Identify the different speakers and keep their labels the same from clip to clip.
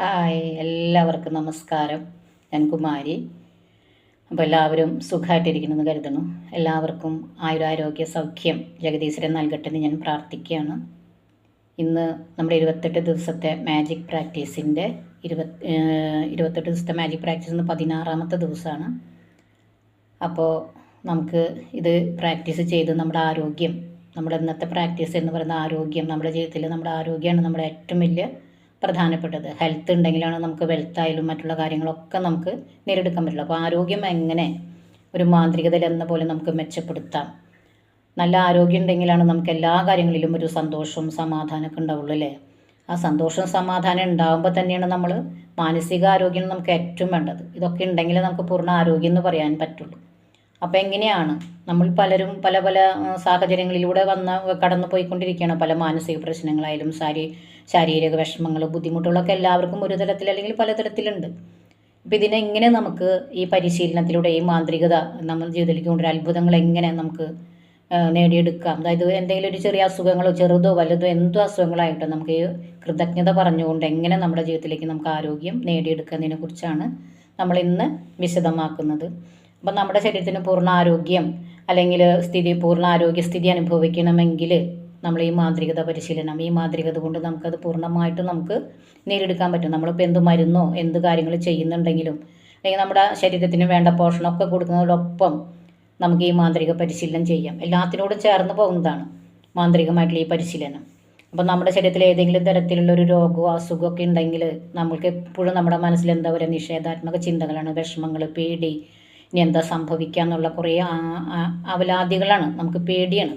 Speaker 1: Hi, എല്ലാവർക്കും നമസ്കാരം. ഞാൻ കുമാരി. അപ്പോൾ എല്ലാവരും സുഖമായിട്ടിരിക്കണമെന്ന് കരുതണം. എല്ലാവർക്കും ആയുരാരോഗ്യ സൗഖ്യം ജഗദീശ്വരൻ നൽകട്ടെ എന്ന് ഞാൻ പ്രാർത്ഥിക്കുകയാണ്. ഇന്ന് നമ്മുടെ 28 ദിവസത്തെ മാജിക് പ്രാക്ടീസിൻ്റെ 28 ദിവസത്തെ മാജിക് പ്രാക്ടീസ് ഇന്ന് 16ാമത്തെ ദിവസമാണ്. അപ്പോൾ നമുക്ക് ഇത് പ്രാക്ടീസ് ചെയ്ത് നമ്മുടെ ആരോഗ്യം, നമ്മുടെ ഇന്നത്തെ പ്രാക്ടീസ് എന്ന് പറയുന്ന ആരോഗ്യം, നമ്മുടെ ജീവിതത്തിൽ നമ്മുടെ ആരോഗ്യമാണ് നമ്മുടെ ഏറ്റവും വലിയ പ്രധാനപ്പെട്ടത്. ഹെൽത്ത് ഉണ്ടെങ്കിലാണ് നമുക്ക് വെൽത്തായാലും മറ്റുള്ള കാര്യങ്ങളൊക്കെ നമുക്ക് നേടിയെടുക്കാൻ പറ്റുള്ളൂ. അപ്പോൾ ആരോഗ്യം എങ്ങനെ ഒരു മാന്ത്രികതയിൽ എന്ന പോലെ നമുക്ക് മെച്ചപ്പെടുത്താം. നല്ല ആരോഗ്യം ഉണ്ടെങ്കിലാണ് നമുക്ക് എല്ലാ കാര്യങ്ങളിലും ഒരു സന്തോഷവും സമാധാനമൊക്കെ ഉണ്ടാവുള്ളൂ അല്ലേ. ആ സന്തോഷവും സമാധാനം ഉണ്ടാകുമ്പോൾ തന്നെയാണ് നമ്മൾ മാനസിക ആരോഗ്യം നമുക്ക് ഏറ്റവും വേണ്ടത്. ഇതൊക്കെ ഉണ്ടെങ്കിലേ നമുക്ക് പൂർണ്ണ ആരോഗ്യം എന്ന് പറയാൻ പറ്റുള്ളൂ. അപ്പോൾ എങ്ങനെയാണ് നമ്മൾ പലരും പല പല സാഹചര്യങ്ങളിലൂടെ കടന്നു പോയിക്കൊണ്ടിരിക്കുകയാണ്. പല മാനസിക പ്രശ്നങ്ങളായാലും ശാരീരിക വിഷമങ്ങൾ, ബുദ്ധിമുട്ടുകളൊക്കെ എല്ലാവർക്കും ഒരു തരത്തിൽ അല്ലെങ്കിൽ പലതരത്തിലുണ്ട്. അപ്പോൾ ഇതിനെ എങ്ങനെ നമുക്ക് ഈ പരിശീലനത്തിലൂടെ ഈ മാന്ത്രികത നമ്മുടെ ജീവിതത്തിലേക്ക് കൊണ്ടുവരാൻ, അത്ഭുതങ്ങൾ എങ്ങനെ നമുക്ക് നേടിയെടുക്കാം. അതായത് എന്തെങ്കിലും ഒരു ചെറിയ അസുഖങ്ങളോ ചെറുതോ വലുതോ എന്തോ അസുഖങ്ങളായിട്ടോ നമുക്ക് ഈ കൃതജ്ഞത പറഞ്ഞുകൊണ്ട് എങ്ങനെ നമ്മുടെ ജീവിതത്തിലേക്ക് നമുക്ക് ആരോഗ്യം നേടിയെടുക്കുന്നതിനെ കുറിച്ചാണ് നമ്മൾ ഇന്ന് വിശദമാക്കുന്നത്. അപ്പം നമ്മുടെ ശരീരത്തിന് പൂർണ്ണ ആരോഗ്യം അല്ലെങ്കിൽ പൂർണ്ണ ആരോഗ്യസ്ഥിതി അനുഭവിക്കണമെങ്കിൽ നമ്മൾ ഈ മാന്ത്രികത പരിശീലനം, ഈ മാന്ത്രികത കൊണ്ട് നമുക്കത് പൂർണ്ണമായിട്ടും നമുക്ക് നേടിയെടുക്കാൻ പറ്റും. നമ്മളിപ്പോൾ എന്ത് മരുന്നോ എന്ത് കാര്യങ്ങൾ ചെയ്യുന്നുണ്ടെങ്കിലും അല്ലെങ്കിൽ നമ്മുടെ ശരീരത്തിന് വേണ്ട പോഷണമൊക്കെ കൊടുക്കുന്നതോടൊപ്പം നമുക്ക് ഈ മാന്ത്രിക പരിശീലനം ചെയ്യാം. എല്ലാത്തിനോടും ചേർന്ന് പോകുന്നതാണ് മാന്ത്രികമായിട്ടുള്ള ഈ പരിശീലനം. അപ്പം നമ്മുടെ ശരീരത്തിൽ ഏതെങ്കിലും തരത്തിലുള്ളൊരു രോഗമോ അസുഖമൊക്കെ ഉണ്ടെങ്കിൽ നമ്മൾക്ക് എപ്പോഴും നമ്മുടെ മനസ്സിൽ എന്താ പറയുക, നിഷേധാത്മക ചിന്തകളാണ്, വിഷമങ്ങൾ, പേടി, ഇനി എന്താ സംഭവിക്കുക എന്നുള്ള കുറേ അവലാദികളാണ്, നമുക്ക് പേടിയാണ്,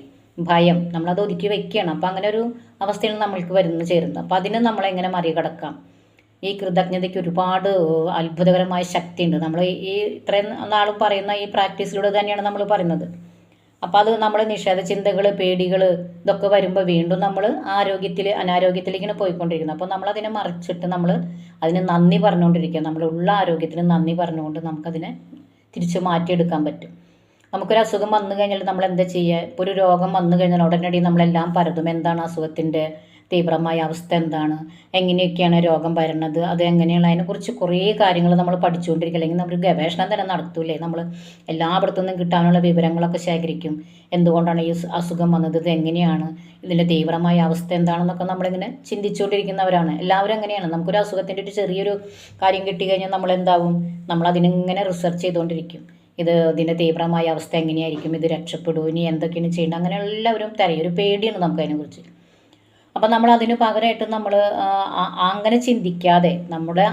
Speaker 1: ഭയം, നമ്മളത് ഒതുക്കി വെക്കുകയാണ്. അപ്പം അങ്ങനെ ഒരു അവസ്ഥയാണ് നമ്മൾക്ക് ചേരുന്നത്. അപ്പം അതിന് നമ്മളെങ്ങനെ മറികടക്കാം? ഈ കൃതജ്ഞതയ്ക്ക് ഒരുപാട് അത്ഭുതകരമായ ശക്തിയുണ്ട്. നമ്മൾ ഈ ഇത്രയും നാളും പറയുന്ന ഈ പ്രാക്ടീസിലൂടെ തന്നെയാണ് നമ്മൾ പറയുന്നത്. അപ്പോൾ അത് നമ്മൾ നിഷേധ ചിന്തകൾ, പേടികൾ ഇതൊക്കെ വരുമ്പോൾ വീണ്ടും നമ്മൾ അനാരോഗ്യത്തിലേക്കാണ് പോയിക്കൊണ്ടിരിക്കുന്നത്. അപ്പോൾ നമ്മളതിനെ മറിച്ചിട്ട് നമ്മൾ അതിന് നന്ദി പറഞ്ഞുകൊണ്ടിരിക്കുക. നമ്മളുള്ള ആരോഗ്യത്തിന് നന്ദി പറഞ്ഞുകൊണ്ട് നമുക്കതിനെ തിരിച്ച് മാറ്റിയെടുക്കാൻ പറ്റും. നമുക്കൊരു അസുഖം വന്നു കഴിഞ്ഞാൽ നമ്മൾ എന്താ ചെയ്യുക? ഇപ്പോൾ ഒരു രോഗം വന്നു കഴിഞ്ഞാൽ ഉടനടി നമ്മളെല്ലാം പരതും. എന്താണ് അസുഖത്തിൻ്റെ തീവ്രമായ അവസ്ഥ, എന്താണ്, എങ്ങനെയൊക്കെയാണ് രോഗം വരുന്നത്, അത് എങ്ങനെയുള്ള, അതിനെക്കുറിച്ച് കുറേ കാര്യങ്ങൾ നമ്മൾ പഠിച്ചുകൊണ്ടിരിക്കുക. അല്ലെങ്കിൽ നമ്മൾ ഗവേഷണം തന്നെ നടത്തൂലേ. നമ്മൾ എല്ലായിടത്തു നിന്നും കിട്ടാനുള്ള വിവരങ്ങളൊക്കെ ശേഖരിക്കും. എന്തുകൊണ്ടാണ് ഈ അസുഖം വന്നത്, ഇത് എങ്ങനെയാണ്, ഇതിൻ്റെ തീവ്രമായ അവസ്ഥ എന്താണെന്നൊക്കെ നമ്മളിങ്ങനെ ചിന്തിച്ചുകൊണ്ടിരിക്കുന്നവരാണ് എല്ലാവരും. അങ്ങനെയാണ്. നമുക്കൊരു അസുഖത്തിൻ്റെ ഒരു ചെറിയൊരു കാര്യം കിട്ടിക്കഴിഞ്ഞാൽ നമ്മളെന്താവും, നമ്മളതിനിങ്ങനെ റിസർച്ച് ചെയ്തുകൊണ്ടിരിക്കും. ഇതിൻ്റെ തീവ്രമായ അവസ്ഥ എങ്ങനെയായിരിക്കും, ഇത് രക്ഷപ്പെടുമോ, ഇനി എന്തൊക്കെയാണ് ചെയ്യേണ്ടത്, അങ്ങനെ എല്ലാവരും തരയും. ഒരു പേടിയാണ് നമുക്ക് അതിനെക്കുറിച്ച്. അപ്പം നമ്മൾ അതിന് പകരമായിട്ട് നമ്മൾ അങ്ങനെ ചിന്തിക്കാതെ നമ്മുടെ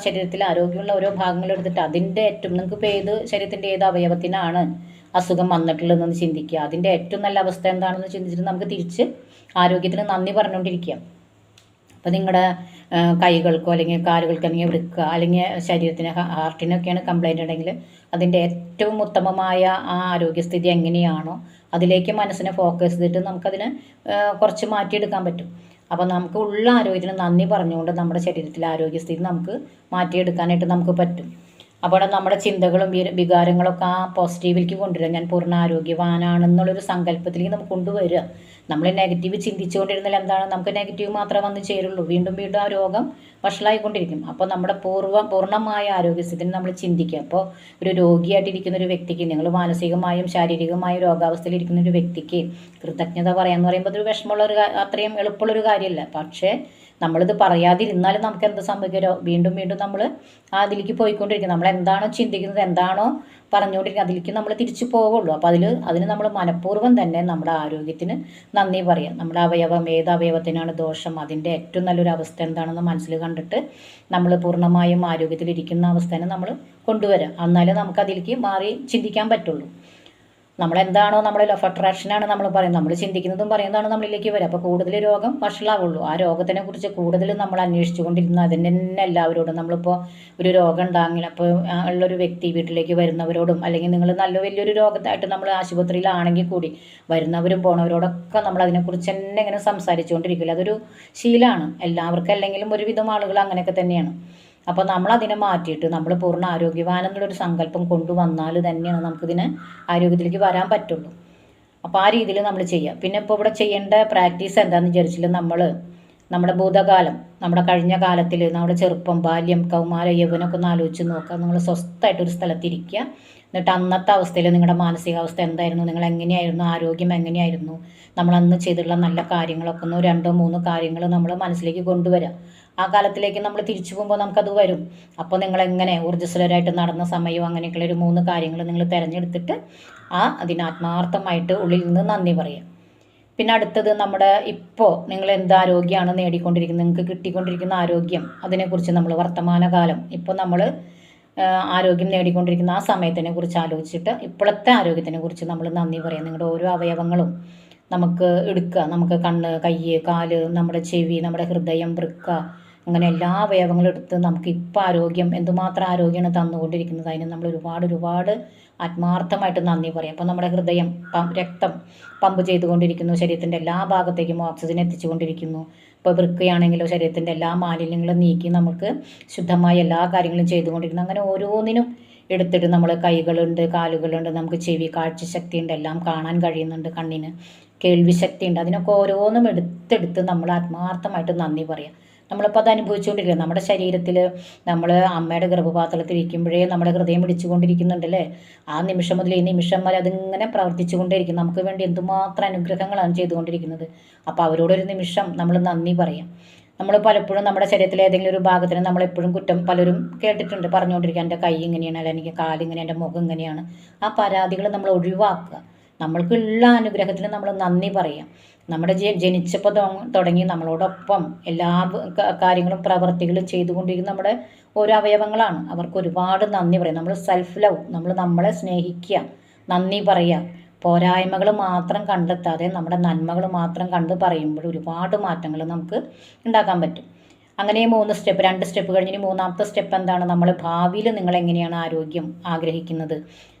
Speaker 1: ശരീരത്തിൽ ആരോഗ്യമുള്ള ഓരോ ഭാഗങ്ങൾ എടുത്തിട്ട് അതിൻ്റെ ഏറ്റവും, നിങ്ങൾക്ക് ഏത് ശരീരത്തിൻ്റെ ഏത് അവയവത്തിനാണ് അസുഖം വന്നിട്ടുള്ളതെന്ന് ചിന്തിക്കുക. അതിൻ്റെ ഏറ്റവും നല്ല അവസ്ഥ എന്താണെന്ന് ചിന്തിച്ചിട്ട് നമുക്ക് തിരിച്ച് ആരോഗ്യത്തിന് നന്ദി പറഞ്ഞുകൊണ്ടിരിക്കുക. അപ്പോൾ നിങ്ങളുടെ കൈകൾക്കോ അല്ലെങ്കിൽ കാലുകൾക്കോ അല്ലെങ്കിൽ വൃക്ക അല്ലെങ്കിൽ ശരീരത്തിന് ഹാർട്ടിനൊക്കെയാണ് കംപ്ലൈൻറ്റ് ഉണ്ടെങ്കിൽ അതിൻ്റെ ഏറ്റവും ഉത്തമമായ ആ ആരോഗ്യസ്ഥിതി എങ്ങനെയാണോ അതിലേക്ക് മനസ്സിനെ ഫോക്കസ് ചെയ്തിട്ട് നമുക്കതിനെ കുറച്ച് മാറ്റിയെടുക്കാൻ പറ്റും. അപ്പോൾ നമുക്ക് ഉള്ള ആരോഗ്യത്തിന് നന്ദി പറഞ്ഞുകൊണ്ട് നമ്മുടെ ശരീരത്തിലെ ആരോഗ്യസ്ഥിതി നമുക്ക് മാറ്റിയെടുക്കാനായിട്ട് നമുക്ക് പറ്റും. അപ്പോൾ നമ്മുടെ ചിന്തകളും വികാരങ്ങളൊക്കെ ആ പോസിറ്റീവിലേക്ക് കൊണ്ടുവരിക. ഞാൻ പൂർണ്ണ ആരോഗ്യവാനാണെന്നുള്ളൊരു സങ്കല്പത്തിലേക്ക് നമുക്ക് കൊണ്ടുവരിക. നമ്മൾ നെഗറ്റീവ് ചിന്തിച്ചുകൊണ്ടിരുന്നാൽ എന്താണ്, നമുക്ക് നെഗറ്റീവ് മാത്രമേ വന്ന് ചേരുള്ളൂ. വീണ്ടും വീണ്ടും ആ രോഗം വഷളായിക്കൊണ്ടിരിക്കും. അപ്പോൾ നമ്മുടെ പൂർണ്ണമായ ആരോഗ്യസ്ഥിതിന് നമ്മൾ ചിന്തിക്കുക. അപ്പോൾ ഒരു രോഗിയായിട്ടിരിക്കുന്ന ഒരു വ്യക്തിക്ക്, നിങ്ങൾ മാനസികമായും ശാരീരികമായും രോഗാവസ്ഥയിലിരിക്കുന്ന ഒരു വ്യക്തിക്ക് കൃതജ്ഞത പറയാമെന്ന് പറയുമ്പോൾ അതൊരു അത്രയും എളുപ്പമുള്ളൊരു കാര്യമല്ല. പക്ഷേ നമ്മളിത് പറയാതിരുന്നാലും നമുക്ക് എന്ത് സംഭവിക്കുമോ, വീണ്ടും വീണ്ടും നമ്മൾ അതിലേക്ക് പോയിക്കൊണ്ടിരിക്കും. നമ്മൾ എന്താണോ ചിന്തിക്കുന്നത്, എന്താണോ പറഞ്ഞുകൊണ്ടിരിക്കുന്നത്, അതിലേക്ക് നമ്മൾ തിരിച്ചു പോവുള്ളൂ. അപ്പോൾ അതിന് നമ്മൾ മനഃപൂർവ്വം തന്നെ നമ്മുടെ ആരോഗ്യത്തിന് നന്ദി പറയാം. നമ്മുടെ ഏത് അവയവത്തിനാണ് ദോഷം, അതിൻ്റെ ഏറ്റവും നല്ലൊരു അവസ്ഥ എന്താണെന്ന് മനസ്സിൽ കണ്ടിട്ട് നമ്മൾ പൂർണ്ണമായും ആരോഗ്യത്തിലിരിക്കുന്ന അവസ്ഥനെ നമ്മൾ കൊണ്ടുവരാം. എന്നാലേ നമുക്ക് അതിലേക്ക് മാറി ചിന്തിക്കാൻ പറ്റുള്ളൂ. നമ്മളെന്താണോ നമ്മുടെ ലോ ഓഫ് അട്രാക്ഷനാണ് നമ്മൾ പറയുന്നത്, നമ്മൾ ചിന്തിക്കുന്നതും പറയുന്നതാണ് നമ്മളിലേക്ക് വരിക. അപ്പോൾ കൂടുതൽ രോഗം വഷളാവുള്ളൂ. ആ രോഗത്തിനെ കുറിച്ച് കൂടുതൽ നമ്മൾ അന്വേഷിച്ചു കൊണ്ടിരുന്ന അതിന് തന്നെ എല്ലാവരോടും, നമ്മളിപ്പോൾ ഒരു രോഗം ഉണ്ടാകില്ല അപ്പോൾ ഉള്ളൊരു വ്യക്തി വീട്ടിലേക്ക് വരുന്നവരോടും, അല്ലെങ്കിൽ നിങ്ങൾ വലിയൊരു രോഗത്തായിട്ട് നമ്മൾ ആശുപത്രിയിലാണെങ്കിൽ കൂടി വരുന്നവരും പോണവരോടൊക്കെ നമ്മൾ അതിനെക്കുറിച്ച് തന്നെ ഇങ്ങനെ സംസാരിച്ചുകൊണ്ടിരിക്കില്ല. അതൊരു ശീലമാണ് എല്ലാവർക്കും, അല്ലെങ്കിലും ഒരുവിധം ആളുകൾ അങ്ങനെയൊക്കെ തന്നെയാണ്. അപ്പോൾ നമ്മളതിനെ മാറ്റിയിട്ട് നമ്മൾ പൂർണ്ണ ആരോഗ്യവാനെന്നുള്ളൊരു സങ്കല്പം കൊണ്ടുവന്നാൽ തന്നെയാണ് നമുക്കിതിന് ആരോഗ്യത്തിലേക്ക് വരാൻ പറ്റുള്ളൂ. അപ്പോൾ ആ രീതിയിൽ നമ്മൾ ചെയ്യുക. പിന്നെ ഇപ്പോൾ ഇവിടെ ചെയ്യേണ്ട പ്രാക്ടീസ് എന്താണെന്ന് വിചാരിച്ചാൽ നമ്മൾ നമ്മുടെ ഭൂതകാലം, നമ്മുടെ കഴിഞ്ഞ കാലത്തിൽ നമ്മുടെ ചെറുപ്പം, ബാല്യം, കൗമാര, യൗവനമൊക്കെ ഒന്ന് ആലോചിച്ച് നോക്കുക. നിങ്ങൾ സ്വസ്ഥമായിട്ടൊരു സ്ഥലത്തിരിക്കുക. എന്നിട്ട് അന്നത്തെ അവസ്ഥയിൽ നിങ്ങളുടെ മാനസികാവസ്ഥ എന്തായിരുന്നു, നിങ്ങൾ എങ്ങനെയായിരുന്നു, ആരോഗ്യം എങ്ങനെയായിരുന്നു, നമ്മൾ അന്ന് ചെയ്തിട്ടുള്ള നല്ല കാര്യങ്ങളൊക്കെ ഒന്ന് 2-3 കാര്യങ്ങൾ നമ്മൾ മനസ്സിലേക്ക് കൊണ്ടുവരിക. ആ കാലത്തിലേക്ക് നമ്മൾ തിരിച്ചു പോകുമ്പോൾ നമുക്കത് വരും. അപ്പോൾ നിങ്ങളെങ്ങനെ ഊർജ്ജസ്വലരായിട്ട് നടന്ന സമയവും അങ്ങനെയൊക്കെയുള്ള ഒരു 3 കാര്യങ്ങൾ നിങ്ങൾ തിരഞ്ഞെടുത്തിട്ട് അതിന് ആത്മാർത്ഥമായിട്ട് ഉള്ളിൽ നിന്ന് നന്ദി പറയുക. പിന്നെ അടുത്തത് നമ്മുടെ ഇപ്പോൾ നിങ്ങൾ എന്ത് ആരോഗ്യമാണ് നേടിക്കൊണ്ടിരിക്കുന്നത്, നിങ്ങൾക്ക് കിട്ടിക്കൊണ്ടിരിക്കുന്ന ആരോഗ്യം, അതിനെക്കുറിച്ച് നമ്മൾ വർത്തമാനകാലം ഇപ്പോൾ നമ്മൾ ആരോഗ്യം നേടിക്കൊണ്ടിരിക്കുന്ന ആ സമയത്തിനെ കുറിച്ച് ആലോചിച്ചിട്ട് ഇപ്പോഴത്തെ ആരോഗ്യത്തിനെ കുറിച്ച് നമ്മൾ നന്ദി പറയാം. നിങ്ങളുടെ ഓരോ അവയവങ്ങളും നമുക്ക് എടുക്കുക. നമുക്ക് കണ്ണ്, കൈ, കാല്, നമ്മുടെ ചെവി, നമ്മുടെ ഹൃദയം, വൃക്ക, അങ്ങനെ എല്ലാ അവയവങ്ങളും എടുത്ത് നമുക്ക് ഇപ്പോൾ ആരോഗ്യം, എന്തുമാത്രം ആരോഗ്യമാണ് തന്നുകൊണ്ടിരിക്കുന്നത്, അതിന് നമ്മൾ ഒരുപാട് ആത്മാർത്ഥമായിട്ട് നന്ദി പറയാം. അപ്പോൾ നമ്മുടെ ഹൃദയം രക്തം പമ്പ് ചെയ്തുകൊണ്ടിരിക്കുന്നു, ശരീരത്തിൻ്റെ എല്ലാ ഭാഗത്തേക്കും ഓക്സിജൻ എത്തിച്ചുകൊണ്ടിരിക്കുന്നു. ഇപ്പോൾ വൃക്കയാണെങ്കിലോ ശരീരത്തിൻ്റെ എല്ലാ മാലിന്യങ്ങളും നീക്കി നമുക്ക് ശുദ്ധമായ എല്ലാ കാര്യങ്ങളും ചെയ്തുകൊണ്ടിരിക്കുന്നു. അങ്ങനെ ഓരോന്നിനും എടുത്തിട്ട് നമ്മൾ കൈകളുണ്ട്, കാലുകളുണ്ട്, നമുക്ക് ചെവി, കാഴ്ചശക്തിയുണ്ട്, എല്ലാം കാണാൻ കഴിയുന്നുണ്ട്, കണ്ണിന് കേൾവി ശക്തിയുണ്ട്. അതിനൊക്കെ ഓരോന്നും എടുത്തെടുത്ത് നമ്മൾ ആത്മാർത്ഥമായിട്ട് നന്ദി പറയാം. നമ്മളിപ്പോൾ അത് അനുഭവിച്ചുകൊണ്ടിരിക്കുക. നമ്മുടെ ശരീരത്തിൽ നമ്മൾ അമ്മയുടെ ഗർഭപാത്രത്തിൽ ഇരിക്കുമ്പോഴേ നമ്മുടെ ഹൃദയം പിടിച്ചുകൊണ്ടിരിക്കുന്നുണ്ടല്ലേ. ആ നിമിഷം മുതൽ ഈ നിമിഷം വരെ അതിങ്ങനെ പ്രവർത്തിച്ചുകൊണ്ടേയിരിക്കും. നമുക്ക് വേണ്ടി എന്തുമാത്രം അനുഗ്രഹങ്ങളാണ് ചെയ്തുകൊണ്ടിരിക്കുന്നത്. അപ്പോൾ അവരോടൊരു നിമിഷം നമ്മൾ നന്ദി പറയാം. നമ്മൾ പലപ്പോഴും നമ്മുടെ ശരീരത്തിലെ ഏതെങ്കിലും ഒരു ഭാഗത്തിന് നമ്മളെപ്പോഴും കുറ്റം പലരും കേട്ടിട്ടുണ്ട്, പറഞ്ഞുകൊണ്ടിരിക്കുക, എൻ്റെ കൈ ഇങ്ങനെയാണ്, അല്ലെങ്കിൽ എനിക്ക് കാലിങ്ങനെ, എൻ്റെ മുഖം ഇങ്ങനെയാണ്. ആ പരാതികൾ നമ്മൾ ഒഴിവാക്കുക. നമ്മൾക്കുള്ള അനുഗ്രഹത്തിന് നമ്മൾ നന്ദി പറയാം. നമ്മുടെ ജനിച്ചപ്പോൾ തുടങ്ങി നമ്മളോടൊപ്പം എല്ലാ കാര്യങ്ങളും പ്രവർത്തികളും ചെയ്തുകൊണ്ടിരിക്കുന്ന നമ്മുടെ ഓരോ അവയവങ്ങളാണ്. അവർക്ക് ഒരുപാട് നന്ദി പറയാം. നമ്മൾ സെൽഫ് ലവ്, നമ്മൾ നമ്മളെ സ്നേഹിക്കുക, നന്ദി പറയുക. പോരായ്മകൾ മാത്രം കണ്ടെത്താതെ നമ്മുടെ നന്മകൾ മാത്രം കണ്ട് പറയുമ്പോൾ ഒരുപാട് മാറ്റങ്ങൾ നമുക്ക് ഉണ്ടാക്കാൻ പറ്റും. അങ്ങനെ 2 സ്റ്റെപ്പ് കഴിഞ്ഞ് 3-ാമത്തെ സ്റ്റെപ്പ് എന്താണ്, നമ്മൾ ഭാവിയിൽ നിങ്ങൾ എങ്ങനെയാണ് ആരോഗ്യം ആഗ്രഹിക്കുന്നത്.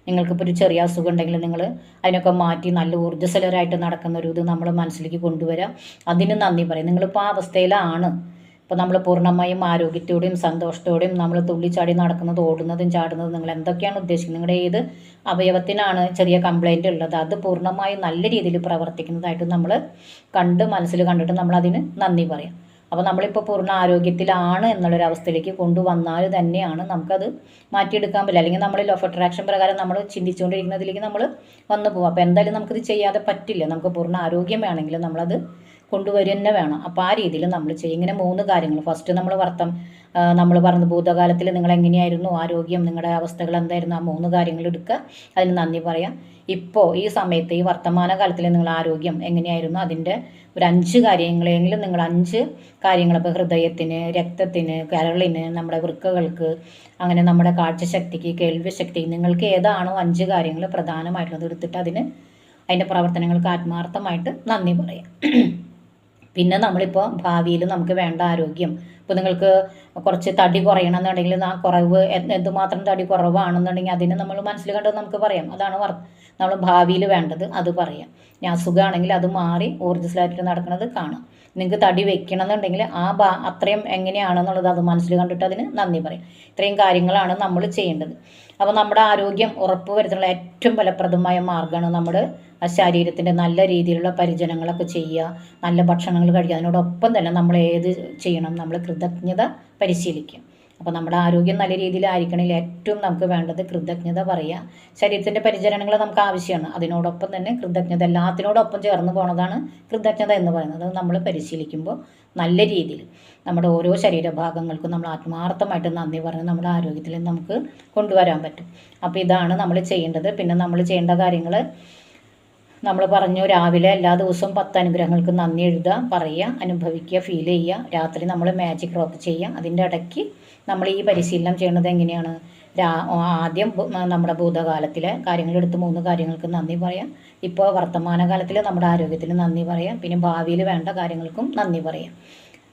Speaker 1: നിങ്ങൾക്കിപ്പോൾ ഒരു ചെറിയ അസുഖം ഉണ്ടെങ്കിൽ നിങ്ങൾ അതിനൊക്കെ മാറ്റി നല്ല ഊർജ്ജസ്വലരായിട്ട് നടക്കുന്ന ഒരു ഇത് നമ്മൾ മനസ്സിലേക്ക് കൊണ്ടുവരാം. അതിന് നന്ദി പറയും. നിങ്ങളിപ്പോൾ ആ അവസ്ഥയിലാണ്. ഇപ്പോൾ നമ്മൾ പൂർണ്ണമായും ആരോഗ്യത്തോടെയും സന്തോഷത്തോടെയും നമ്മൾ തുള്ളിച്ചാടി നടക്കുന്നത്, ഓടുന്നതും ചാടുന്നതും, നിങ്ങൾ എന്തൊക്കെയാണ് ഉദ്ദേശിക്കുന്നത്, നിങ്ങളുടെ ഏത് അവയവത്തിനാണ് ചെറിയ കംപ്ലൈൻറ്റ് ഉള്ളത്, അത് പൂർണ്ണമായും നല്ല രീതിയിൽ പ്രവർത്തിക്കുന്നതായിട്ട് നമ്മൾ മനസ്സിൽ കണ്ടിട്ട് നമ്മൾ അതിന് നന്ദി പറയാം. അപ്പോൾ നമ്മളിപ്പോൾ പൂർണ്ണ ആരോഗ്യത്തിലാണ് എന്നുള്ളൊരവസ്ഥയിലേക്ക് കൊണ്ടുവന്നാൽ തന്നെയാണ് നമുക്കത് മാറ്റിയെടുക്കാൻ പറ്റില്ല. അല്ലെങ്കിൽ നമ്മൾ ലോ ഓഫ് അട്രാക്ഷൻ പ്രകാരം നമ്മൾ ചിന്തിച്ചുകൊണ്ടിരിക്കുന്നതിലേക്ക് നമ്മൾ വന്നു പോകും. അപ്പോൾ എന്തായാലും നമുക്കിത് ചെയ്യാതെ പറ്റില്ല. നമുക്ക് പൂർണ്ണ ആരോഗ്യം വേണമെങ്കിൽ നമ്മളത് കൊണ്ടുവരിക തന്നെ വേണം. അപ്പോൾ ആ രീതിയിൽ നമ്മൾ ചെയ്യും. ഇങ്ങനെ 3 കാര്യങ്ങൾ. ഫസ്റ്റ് നമ്മൾ പറഞ്ഞത് ഭൂതകാലത്തിൽ നിങ്ങൾ എങ്ങനെയായിരുന്നു ആരോഗ്യം, നിങ്ങളുടെ അവസ്ഥകൾ എന്തായിരുന്നു, ആ 3 കാര്യങ്ങൾ എടുക്കുക, അതിന് നന്ദി പറയാം. ഇപ്പോൾ ഈ സമയത്ത് ഈ വർത്തമാന കാലത്തിൽ നിങ്ങൾ ആരോഗ്യം എങ്ങനെയായിരുന്നു, അതിൻ്റെ ഒരു 5 കാര്യങ്ങളെങ്കിലും നിങ്ങൾ 5 കാര്യങ്ങൾ, ഇപ്പോൾ ഹൃദയത്തിന്, രക്തത്തിന്, കരളിന്, നമ്മുടെ വൃക്കകൾക്ക്, അങ്ങനെ നമ്മുടെ കാഴ്ചശക്തിക്ക്, കേൾവി ശക്തിക്ക്, നിങ്ങൾക്ക് ഏതാണോ 5 കാര്യങ്ങൾ പ്രധാനമായിട്ടുള്ളത് എടുത്തിട്ട് അതിൻ്റെ പ്രവർത്തനങ്ങൾക്ക് ആത്മാർത്ഥമായിട്ട് നന്ദി പറയാം. പിന്നെ നമ്മളിപ്പോൾ ഭാവിയിൽ നമുക്ക് വേണ്ട ആരോഗ്യം, ഇപ്പോൾ നിങ്ങൾക്ക് കുറച്ച് തടി കുറയണമെന്നുണ്ടെങ്കിൽ ആ കുറവ് എന്തുമാത്രം തടി കുറവാണെന്നുണ്ടെങ്കിൽ അതിന് നമ്മൾ മനസ്സിൽ കണ്ടത് നമുക്ക് പറയാം. അതാണ് നമ്മൾ ഭാവിയിൽ വേണ്ടത്, അത് പറയാം. ഞാൻ അസുഖമാണെങ്കിൽ അത് മാറി ഊർജ്ജസ്വലമായിട്ട് നടക്കുന്നത് കാണാം. നിങ്ങൾക്ക് തടി വെക്കണമെന്നുണ്ടെങ്കിൽ അത്രയും എങ്ങനെയാണെന്നുള്ളത് അത് മനസ്സിൽ കണ്ടിട്ട് അതിന് നന്ദി പറയും. ഇത്രയും കാര്യങ്ങളാണ് നമ്മൾ ചെയ്യേണ്ടത്. അപ്പോൾ നമ്മുടെ ആരോഗ്യം ഉറപ്പ് വരുത്താനുള്ള ഏറ്റവും ഫലപ്രദമായ മാർഗ്ഗമാണ് നമ്മുടെ ശരീരത്തിൻ്റെ നല്ല രീതിയിലുള്ള പരിചരണങ്ങളൊക്കെ ചെയ്യുക, നല്ല ഭക്ഷണങ്ങൾ കഴിക്കുക. അതിനോടൊപ്പം തന്നെ നമ്മൾ ചെയ്യണം, നമ്മൾ കൃതജ്ഞത പരിശീലിക്കുക. അപ്പോൾ നമ്മുടെ ആരോഗ്യം നല്ല രീതിയിലായിരിക്കണമെങ്കിൽ ഏറ്റവും നമുക്ക് വേണ്ടത് കൃതജ്ഞത പറയുക. ശരീരത്തിൻ്റെ പരിചരണങ്ങൾ നമുക്ക് ആവശ്യമാണ്. അതിനോടൊപ്പം തന്നെ കൃതജ്ഞത, എല്ലാത്തിനോടൊപ്പം ചേർന്ന് പോകുന്നതാണ് കൃതജ്ഞത എന്ന് പറയുന്നത്. നമ്മൾ പരിശീലിക്കുമ്പോൾ നല്ല രീതിയിൽ നമ്മുടെ ഓരോ ശരീരഭാഗങ്ങൾക്കും നമ്മൾ ആത്മാർത്ഥമായിട്ട് നന്ദി പറഞ്ഞ് നമ്മുടെ ആരോഗ്യത്തിൽ നമുക്ക് കൊണ്ടുവരാൻ പറ്റും. അപ്പോൾ ഇതാണ് നമ്മൾ ചെയ്യേണ്ടത്. പിന്നെ നമ്മൾ ചെയ്യേണ്ട കാര്യങ്ങൾ നമ്മൾ പറഞ്ഞു, രാവിലെ എല്ലാ ദിവസവും 10 അനുഗ്രഹങ്ങൾക്ക് നന്ദി എഴുതുക, പറയുക, അനുഭവിക്കുക, ഫീൽ ചെയ്യുക. രാത്രി നമ്മൾ മാജിക് റോക്ക് ചെയ്യുക. അതിൻ്റെ ഇടയ്ക്ക് നമ്മൾ ഈ പരിശീലനം ചെയ്യുന്നത് എങ്ങനെയാണ്, ആദ്യം നമ്മുടെ ഭൂതകാലത്തിലെ കാര്യങ്ങൾ എടുത്ത് 3 കാര്യങ്ങൾക്ക് നന്ദി പറയാം. ഇപ്പോൾ വർത്തമാനകാലത്തിൽ നമ്മുടെ ആരോഗ്യത്തിന് നന്ദി പറയാം. പിന്നെ ഭാവിയിൽ വേണ്ട കാര്യങ്ങൾക്കും നന്ദി പറയാം.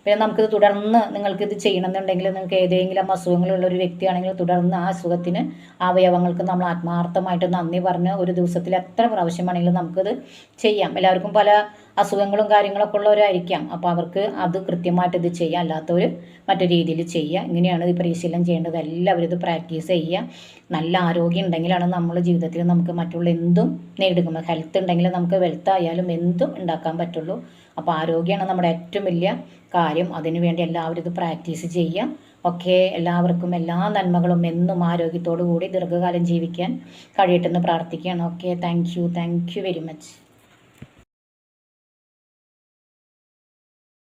Speaker 1: പിന്നെ നമുക്കിത് തുടർന്ന് നിങ്ങൾക്കിത് ചെയ്യണമെന്നുണ്ടെങ്കിൽ, നിങ്ങൾക്ക് ഏതെങ്കിലും അസുഖങ്ങളുള്ള ഒരു വ്യക്തിയാണെങ്കിൽ തുടർന്ന് ആ അസുഖത്തിന്, അവയവങ്ങൾക്ക് നമ്മൾ ആത്മാർത്ഥമായിട്ട് നന്ദി പറഞ്ഞ് ഒരു ദിവസത്തിൽ എത്ര പ്രാവശ്യമാണെങ്കിലും നമുക്കിത് ചെയ്യാം. എല്ലാവർക്കും പല അസുഖങ്ങളും കാര്യങ്ങളൊക്കെ ഉള്ളവരായിരിക്കാം. അപ്പോൾ അവർക്ക് അത് കൃത്യമായിട്ട് ഇത് ചെയ്യാം, അല്ലാത്തവർ മറ്റു രീതിയിൽ ചെയ്യുക. ഇങ്ങനെയാണ് ഇത് പരിശീലനം ചെയ്യേണ്ടത്. എല്ലാവരും ഇത് പ്രാക്ടീസ് ചെയ്യുക. നല്ല ആരോഗ്യം ഉണ്ടെങ്കിലാണ് നമ്മൾ ജീവിതത്തിൽ നമുക്ക് മറ്റുള്ള എന്തും നേടുക. ഹെൽത്ത് ഉണ്ടെങ്കിൽ നമുക്ക് വെൽത്ത് ആയാലും എന്തും ഉണ്ടാക്കാൻ പറ്റുള്ളൂ. അപ്പോൾ ആരോഗ്യമാണ് നമ്മുടെ ഏറ്റവും വലിയ കാര്യം. അതിനുവേണ്ടി എല്ലാവരും ഇത് പ്രാക്ടീസ് ചെയ്യുക. ഓക്കെ, എല്ലാവർക്കും എല്ലാ നന്മകളും എന്നും ആരോഗ്യത്തോടു കൂടി ദീർഘകാലം ജീവിക്കാൻ കഴിയട്ടെന്ന് പ്രാർത്ഥിക്കുകയാണ്. Okay, thank you very much.